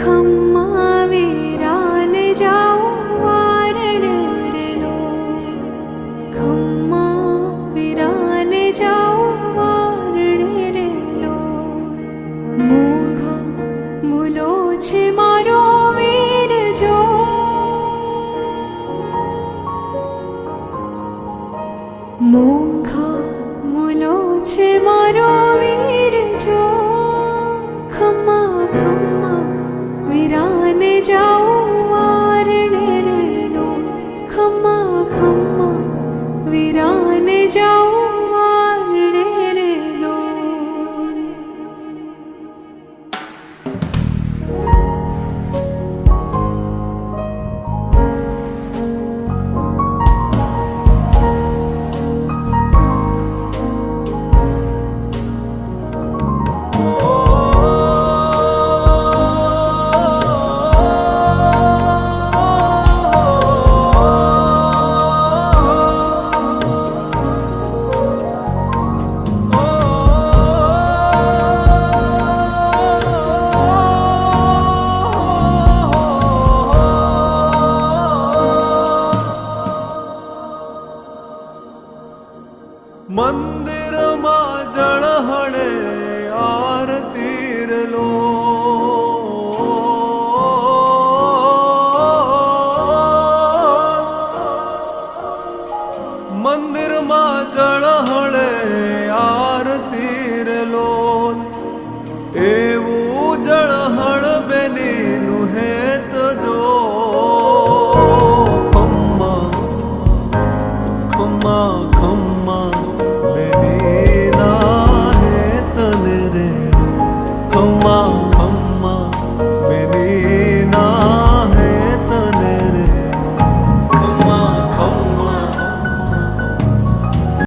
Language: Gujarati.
ખમ્મા વીરાને જાઓ વારણ રે લો, ખમ્મા વીરાને જાઓ વારણ રે લો. મોંઘા મૂલો છે મારો વીર જો, મોંઘા મૂલો છે મારો વીર જો, ખમ્મા ખમ્મા વીરાને જાઓ